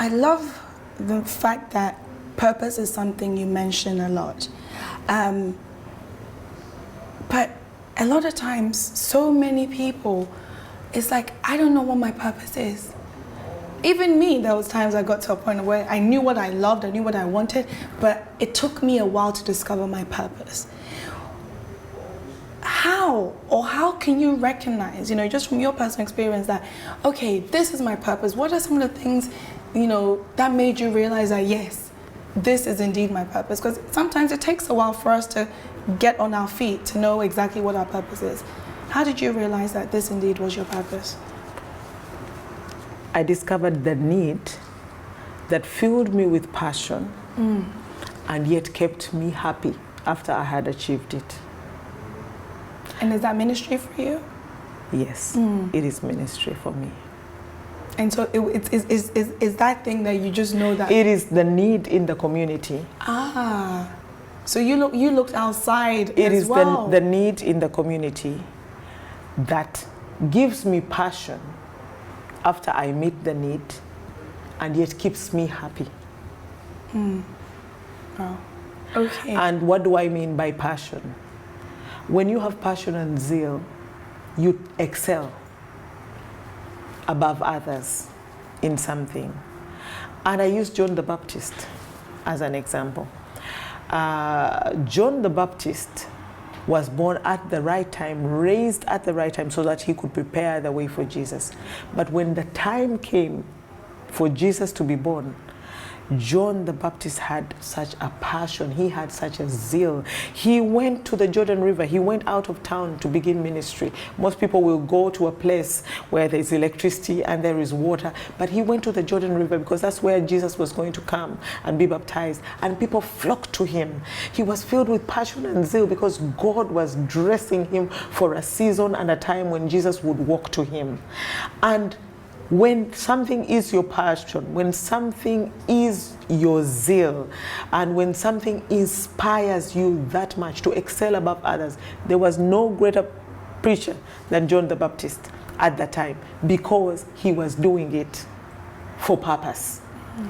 I love the fact that purpose is something you mention a lot. But a lot of times, so many people, it's like, I don't know what my purpose is. Even me, there was times I got to a point where I knew what I loved, I knew what I wanted, but it took me a while to discover my purpose. How can you recognize, just from your personal experience that, okay, this is my purpose? What are some of the things, that made you realize that, yes, this is indeed my purpose? Because sometimes it takes a while for us to get on our feet to know exactly what our purpose is. How did you realize that this indeed was your purpose? I discovered the need that filled me with passion and yet kept me happy after I had achieved it. And is that ministry for you? Yes, it is ministry for me. And so is that thing that you just know that? It is the need in the community. So you looked outside it as well. It is the need in the community that gives me passion after I meet the need and yet keeps me happy. Oh, okay. And what do I mean by passion? When you have passion and zeal, you excel above others in something. And I use John the Baptist as an example. John the Baptist was born at the right time, raised at the right time so that he could prepare the way for Jesus. But when the time came for Jesus to be born, John the Baptist had such a passion, he had such a zeal. He went to the Jordan River, he went out of town to begin ministry. Most people will go to a place where there is electricity and there is water, but he went to the Jordan River because that's where Jesus was going to come and be baptized, and people flocked to him. He was filled with passion and zeal because God was dressing him for a season and a time when Jesus would walk to him. And when something is your passion, when something is your zeal, and when something inspires you that much to excel above others, there was no greater preacher than John the Baptist at that time, because he was doing it for purpose.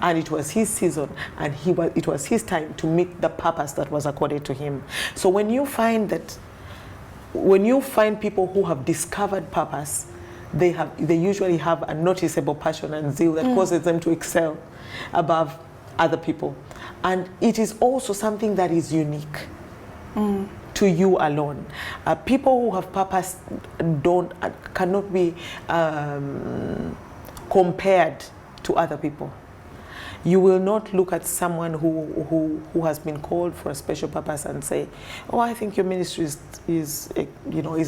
And it was his season, and it was his time to meet the purpose that was accorded to him. So when you find people who have discovered purpose, they usually have a noticeable passion and zeal that causes them to excel above other people. And it is also something that is unique to you alone. People who have purpose cannot be compared to other people. You will not look at someone who has been called for a special purpose and say, oh, I think your ministry is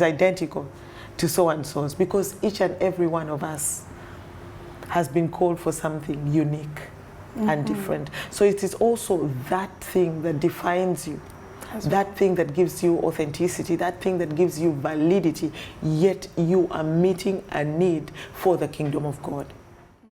identical to so-and-so's, because each and every one of us has been called for something unique and different. So it is also that thing that defines you, that thing that gives you authenticity, that thing that gives you validity, yet you are meeting a need for the kingdom of God.